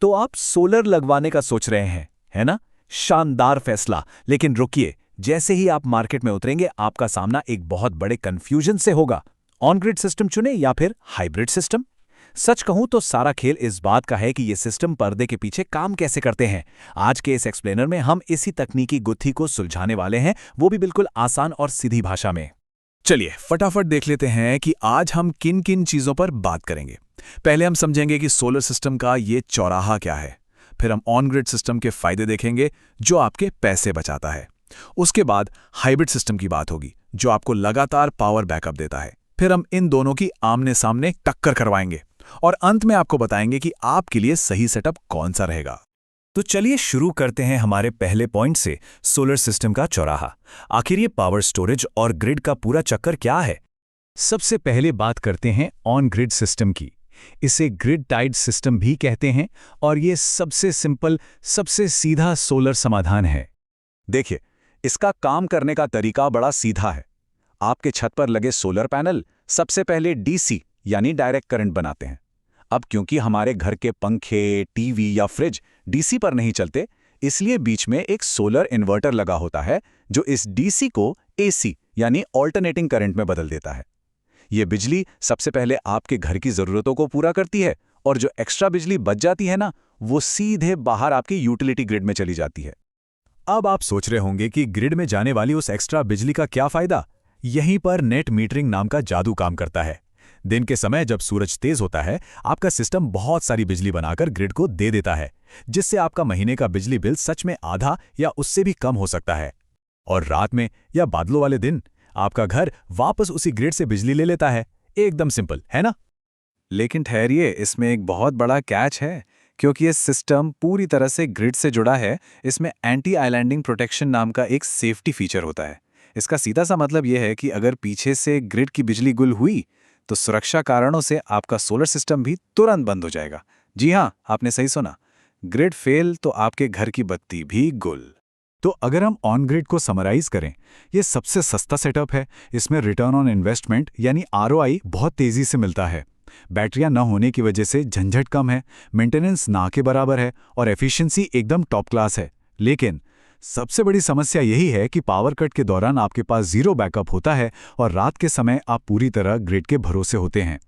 तो आप सोलर लगवाने का सोच रहे हैं, है ना? शानदार फैसला। लेकिन रुकिए, जैसे ही आप मार्केट में उतरेंगे आपका सामना एक बहुत बड़े कंफ्यूजन से होगा। ऑन ग्रिड सिस्टम चुने या फिर हाइब्रिड सिस्टम? सच कहूं तो सारा खेल इस बात का है कि ये सिस्टम पर्दे के पीछे काम कैसे करते हैं। आज के इस एक्सप्लेनर में हम इसी तकनीकी गुत्थी को सुलझाने वाले हैं, वो भी बिल्कुल आसान और सीधी भाषा में। चलिए फटाफट देख लेते हैं कि आज हम किन किन चीजों पर बात करेंगे। पहले हम समझेंगे कि सोलर सिस्टम का ये चौराहा क्या है। फिर हम ऑन ग्रिड सिस्टम के फायदे देखेंगे, जो आपके पैसे बचाता है। उसके बाद हाइब्रिड सिस्टम की बात होगी, जो आपको लगातार पावर बैकअप देता है। फिर हम इन दोनों की आमने सामने टक्कर करवाएंगे और अंत में आपको बताएंगे कि आपके लिए सही सेटअप कौन सा रहेगा। तो चलिए शुरू करते हैं हमारे पहले पॉइंट से, सोलर सिस्टम का चौराहा। आखिर ये पावर स्टोरेज और ग्रिड का पूरा चक्कर क्या है? सबसे पहले बात करते हैं ऑन ग्रिड सिस्टम की। इसे ग्रिड टाइड सिस्टम भी कहते हैं और ये सबसे सिंपल, सबसे सीधा सोलर समाधान है। देखिए, इसका काम करने का तरीका बड़ा सीधा है। आपके छत पर लगे सोलर पैनल सबसे पहले डीसी यानी डायरेक्ट करंट बनाते हैं। अब क्योंकि हमारे घर के पंखे, टीवी या फ्रिज डीसी पर नहीं चलते, इसलिए बीच में एक सोलर इन्वर्टर लगा होता है जो इस डीसी को एसी यानी ऑल्टरनेटिंग करंट में बदल देता है। ये बिजली सबसे पहले आपके घर की ज़रूरतों को पूरा करती है और जो एक्स्ट्रा बिजली बच जाती है ना, वो सीधे बाहर आपकी यूटिलिटी ग्रिड में चली जाती है। अब आप सोच रहे होंगे कि ग्रिड में जाने वाली उस एक्स्ट्रा बिजली का क्या फायदा? यहीं पर नेट मीटरिंग नाम का जादू काम करता है। दिन के समय जब सूरज तेज होता है, आपका सिस्टम बहुत सारी बिजली बनाकर ग्रिड को दे देता है, जिससे आपका महीने का बिजली बिल सच में आधा या उससे भी कम हो सकता है। और रात में या बादलों वाले दिन आपका घर वापस उसी ग्रिड से बिजली ले लेता है। एकदम सिंपल, है ना? लेकिन ठहरिए, इसमें एक बहुत बड़ा कैच है। क्योंकि ये सिस्टम पूरी तरह से ग्रिड से जुड़ा है, इसमें एंटी आइलैंडिंग प्रोटेक्शन नाम का एक सेफ्टी फीचर होता है। इसका सीधा सा मतलब यह है कि अगर पीछे से ग्रिड की बिजली गुल हुई तो सुरक्षा कारणों से आपका सोलर सिस्टम भी तुरंत बंद हो जाएगा। जी हाँ, आपने सही सुना। ग्रिड फेल तो आपके घर की बत्ती भी गुल। तो अगर हम ऑन ग्रिड को समराइज करें, ये सबसे सस्ता सेटअप है। इसमें रिटर्न ऑन इन्वेस्टमेंट यानी आरओआई बहुत तेजी से मिलता है। बैटरियां न होने की वजह से झंझट कम है, मेंटेनेंस ना के बराबर है और एफिशिएंसी एकदम टॉप क्लास है। लेकिन सबसे बड़ी समस्या यही है कि पावर कट के दौरान आपके पास जीरो बैकअप होता है और रात के समय आप पूरी तरह ग्रिड के भरोसे होते हैं।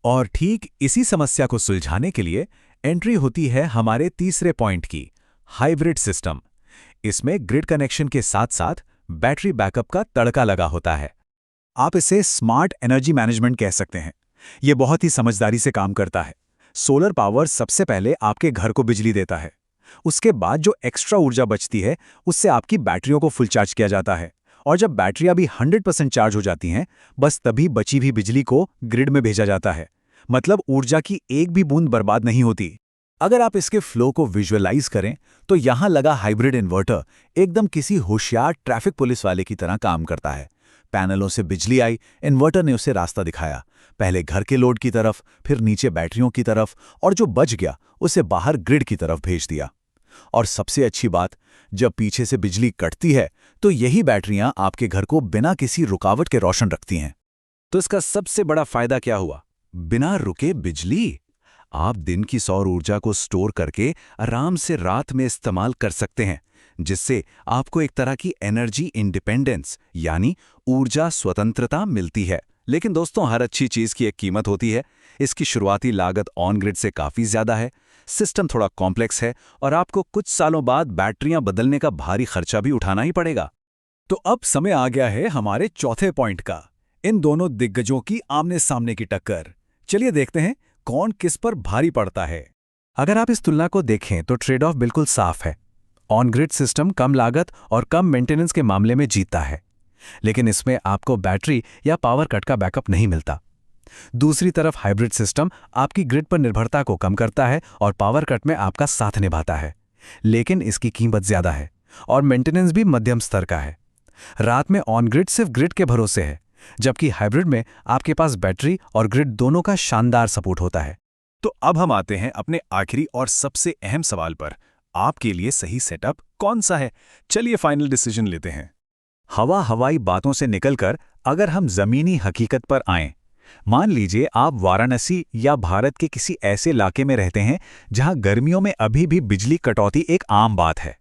और ठीक इसी समस्या को सुलझाने के लिए एंट्री होती है हमारे तीसरे पॉइंट की, हाइब्रिड सिस्टम। इसमें ग्रिड कनेक्शन के साथ साथ बैटरी बैकअप का तड़का लगा होता है। आप इसे स्मार्ट एनर्जी मैनेजमेंट कह सकते हैं। यह बहुत ही समझदारी से काम करता है। सोलर पावर सबसे पहले आपके घर को बिजली देता है। उसके बाद जो एक्स्ट्रा ऊर्जा बचती है उससे आपकी बैटरियों को फुल चार्ज किया जाता है। और जब बैटरियां भी 100% चार्ज हो जाती हैं, बस तभी बची हुई बिजली को ग्रिड में भेजा जाता है। मतलब ऊर्जा की एक भी बूंद बर्बाद नहीं होती। अगर आप इसके फ्लो को विजुअलाइज करें तो यहां लगा हाइब्रिड इन्वर्टर एकदम किसी होशियार ट्रैफिक पुलिस वाले की तरह काम करता है। पैनलों से बिजली आई, इन्वर्टर ने उसे रास्ता दिखाया, पहले घर के लोड की तरफ, फिर नीचे बैटरियों की तरफ, और जो बच गया उसे बाहर ग्रिड की तरफ भेज दिया। और सबसे अच्छी बात, जब पीछे से बिजली कटती है तो यही बैटरियां आपके घर को बिना किसी रुकावट के रोशन रखती हैं। तो इसका सबसे बड़ा फायदा क्या हुआ? बिना रुके बिजली। आप दिन की सौर ऊर्जा को स्टोर करके आराम से रात में इस्तेमाल कर सकते हैं, जिससे आपको एक तरह की एनर्जी इंडिपेंडेंस यानी ऊर्जा स्वतंत्रता मिलती है। लेकिन दोस्तों, हर अच्छी चीज की एक कीमत होती है। इसकी शुरुआती लागत ऑन ग्रिड से काफी ज्यादा है, सिस्टम थोड़ा कॉम्प्लेक्स है और आपको कुछ सालों बाद बैटरियां बदलने का भारी खर्चा भी उठाना ही पड़ेगा। तो अब समय आ गया है हमारे चौथे पॉइंट का, इन दोनों दिग्गजों की आमने सामने की टक्कर। चलिए देखते हैं कौन किस पर भारी पड़ता है। अगर आप इस तुलना को देखें तो ट्रेड ऑफ बिल्कुल साफ है। ऑन ग्रिड सिस्टम कम लागत और कम मेंटेनेंस के मामले में जीतता है, लेकिन इसमें आपको बैटरी या पावर कट का बैकअप नहीं मिलता। दूसरी तरफ हाइब्रिड सिस्टम आपकी ग्रिड पर निर्भरता को कम करता है और पावर कट में आपका साथ निभाता है, लेकिन इसकी कीमत ज्यादा है और मेंटेनेंस भी मध्यम स्तर का है। रात में ऑन ग्रिड सिर्फ ग्रिड के भरोसे है, जबकि हाइब्रिड में आपके पास बैटरी और ग्रिड दोनों का शानदार सपोर्ट होता है। तो अब हम आते हैं अपने आखिरी और सबसे अहम सवाल पर, आपके लिए सही सेटअप कौन सा है? चलिए फाइनल डिसीजन लेते हैं। हवाई बातों से निकलकर अगर हम जमीनी हकीकत पर आएं, मान लीजिए आप वाराणसी या भारत के किसी ऐसे इलाके में रहते हैं जहां गर्मियों में अभी भी बिजली कटौती एक आम बात है।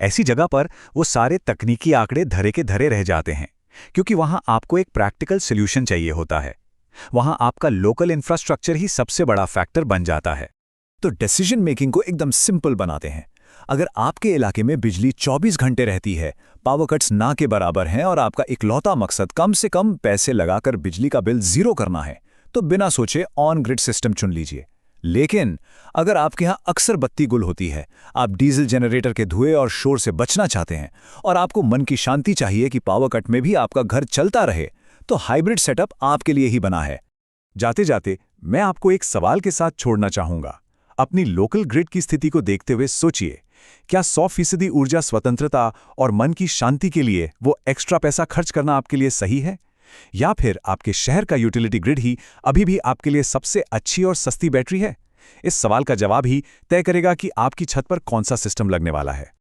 ऐसी जगह पर वो सारे तकनीकी आंकड़े धरे के धरे रह जाते हैं, क्योंकि वहां आपको एक प्रैक्टिकल सॉल्यूशन चाहिए होता है। वहां आपका लोकल इंफ्रास्ट्रक्चर ही सबसे बड़ा फैक्टर बन जाता है। तो डिसीजन मेकिंग को एकदम सिंपल बनाते हैं। अगर आपके इलाके में बिजली 24 घंटे रहती है, पावर कट्स ना के बराबर हैं और आपका इकलौता मकसद कम से कम पैसे लगाकर बिजली का बिल जीरो करना है, तो बिना सोचे ऑन ग्रिड सिस्टम चुन लीजिए। लेकिन अगर आपके यहाँ अक्सर बत्ती गुल होती है, आप डीजल जनरेटर के धुएं और शोर से बचना चाहते हैं और आपको मन की शांति चाहिए कि पावर कट में भी आपका घर चलता रहे, तो हाइब्रिड सेटअप आपके लिए ही बना है। जाते जाते मैं आपको एक सवाल के साथ छोड़ना चाहूंगा। अपनी लोकल ग्रिड की स्थिति को देखते हुए सोचिए, क्या 100% ऊर्जा स्वतंत्रता और मन की शांति के लिए वो एक्स्ट्रा पैसा खर्च करना आपके लिए सही है? या फिर आपके शहर का यूटिलिटी ग्रिड ही अभी भी आपके लिए सबसे अच्छी और सस्ती बैटरी है? इस सवाल का जवाब ही तय करेगा कि आपकी छत पर कौन सा सिस्टम लगने वाला है।